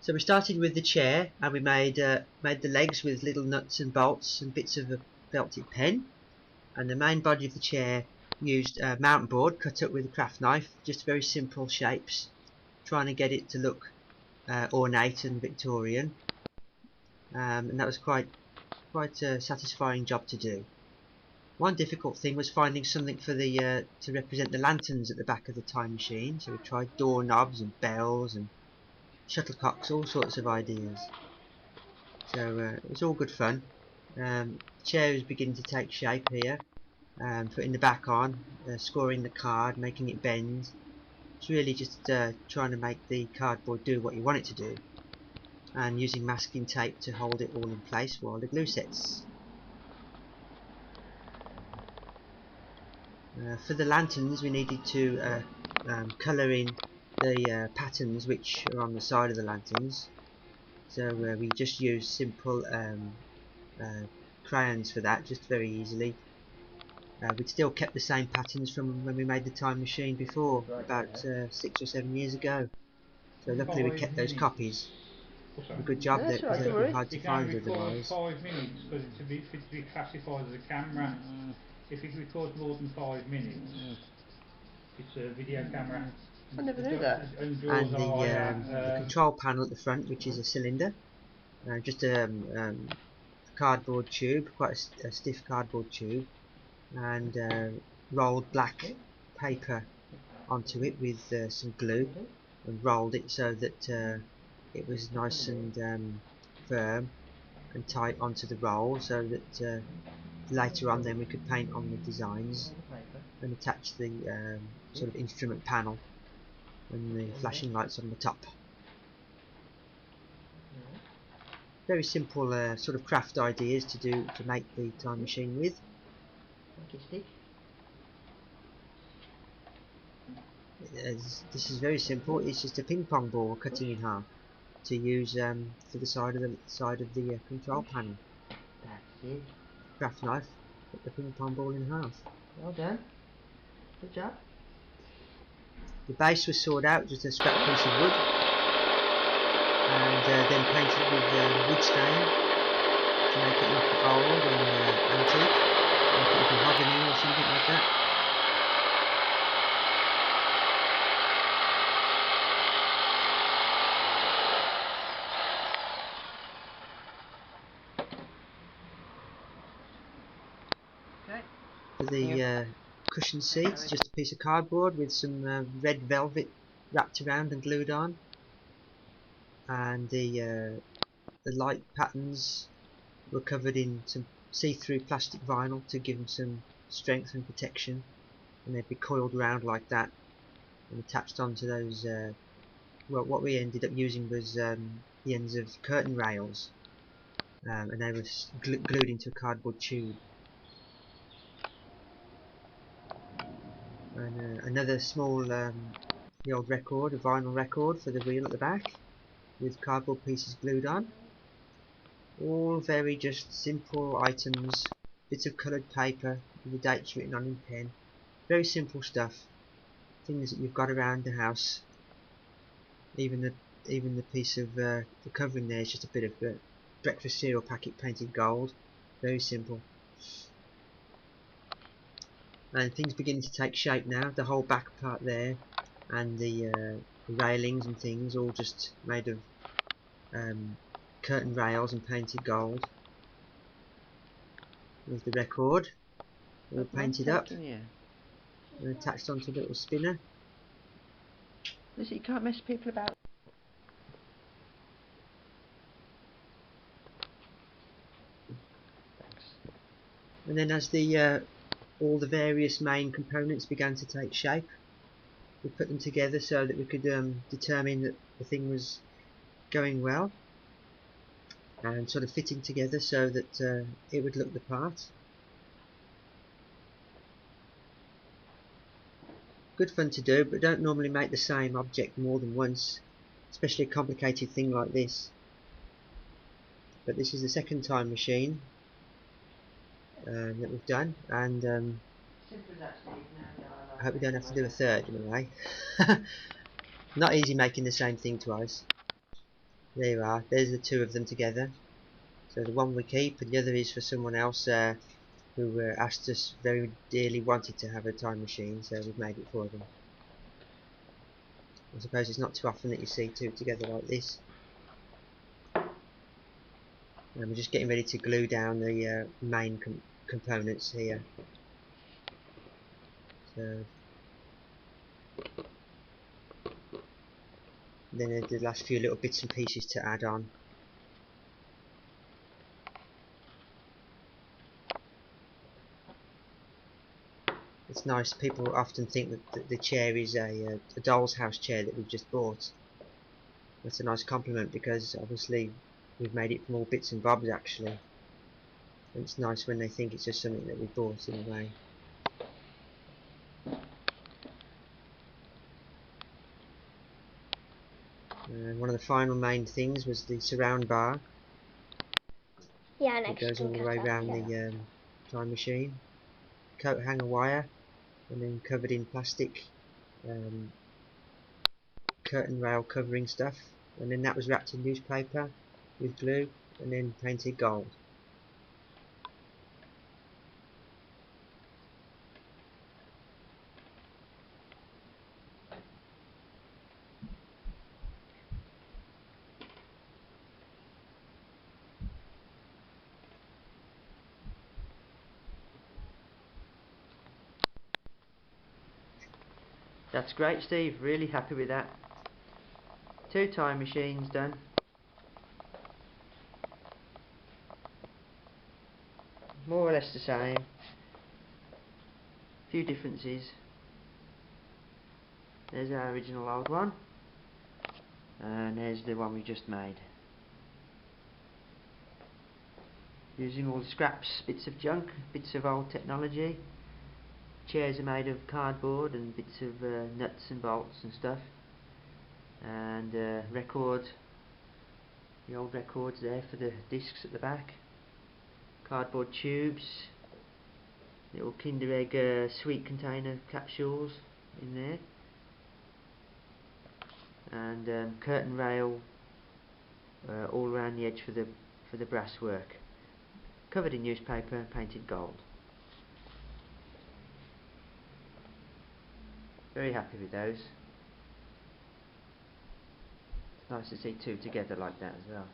So we started with the chair, and we made the legs with little nuts and bolts and bits of a felted pen, and the main body of the chair used a mountain board cut up with a craft knife, just very simple shapes, trying to get it to look ornate and Victorian, and that was quite a satisfying job to do. One difficult thing was finding something for the to represent the lanterns at the back of the time machine, so we tried doorknobs and bells and shuttlecocks, all sorts of ideas. So it was all good fun. The chair was beginning to take shape here, putting the back on, scoring the card, making it bend. It's really just trying to make the cardboard do what you want it to do, and using masking tape to hold it all in place while the glue sets. For the lanterns, we needed to colour in the patterns which are on the side of the lanterns. So we just used simple crayons for that, just very easily. We'd still kept the same patterns from when we made the time machine before, about 6 or 7 years ago. So luckily we kept those copies. A good job there, because it would be hard to find otherwise. 5 minutes because it's a bit fit to be classified as a camera. If it records more than 5 minutes, it's a video camera. I never knew that. And the control panel at the front, which is a cylinder, just a cardboard tube, quite a stiff cardboard tube, and rolled black paper onto it with some glue, and rolled it so that it was nice and firm and tight onto the roll, so that later on then we could paint on the designs and attach the sort of instrument panel and the flashing lights on the top. Very simple sort of craft ideas to make the time machine with. This is very simple. It's just a ping pong ball cutting in half to use for the side of the control panel. That's it. Craft knife, cut the ping pong ball in half. Well done. Good job. The base was sawed out, just a scrap piece of wood, and then painted with wood stain to make it look old and antique, like it would be mahogany or something like that. For the cushion seats, just a piece of cardboard with some red velvet wrapped around and glued on, and the light patterns were covered in some see-through plastic vinyl to give them some strength and protection, and they'd be coiled around like that and attached onto those. Well, what we ended up using was the ends of curtain rails, and they were glued into a cardboard tube. And another small the old record, a vinyl record for the wheel at the back, with cardboard pieces glued on. All very just simple items, bits of coloured paper with the dates written on in pen. Very simple stuff, things that you've got around the house. Even the piece of the covering there is just a bit of breakfast cereal packet painted gold. Very simple. And things beginning to take shape now. The whole back part there, and the railings and things, all just made of curtain rails and painted gold. There's the record, all painted up and attached onto a little spinner. Listen, you can't mess people about. Thanks. And then as the all the various main components began to take shape, we put them together so that we could determine that the thing was going well and sort of fitting together so that it would look the part. Good fun to do, but don't normally make the same object more than once, especially a complicated thing like this. But this is the second time machine that we've done, and I hope we don't have to do a third in a way. Not easy making the same thing twice. There you are. There's the two of them together. So the one we keep, and the other is for someone else who asked us very dearly wanted to have a time machine, so we've made it for them. I suppose it's not too often that you see two together like this. And we're just getting ready to glue down the main components here. So then there's the last few little bits and pieces to add on. It's nice. People often think that the chair is a doll's house chair that we've just bought. That's a nice compliment because obviously we've made it from all bits and bobs actually. And it's nice when they think it's just something that we bought in a way. And one of the final main things was the surround bar. Yeah, It goes all the way around the time machine. Coat hanger wire, and then covered in plastic curtain rail covering stuff, and then that was wrapped in newspaper with glue and then painted gold. That's great, Steve. Really happy with that. 2 time machines done. More or less the same. Few differences. There's our original old one. And there's the one we just made. Using all the scraps, bits of junk, bits of old technology. Chairs are made of cardboard and bits of nuts and bolts and stuff. And records, the old records there for the discs at the back. Cardboard tubes, little Kinder Egg sweet container capsules in there. And curtain rail all around the edge for the brass work. Covered in newspaper, painted gold. Very happy with those. Nice to see two together like that as well.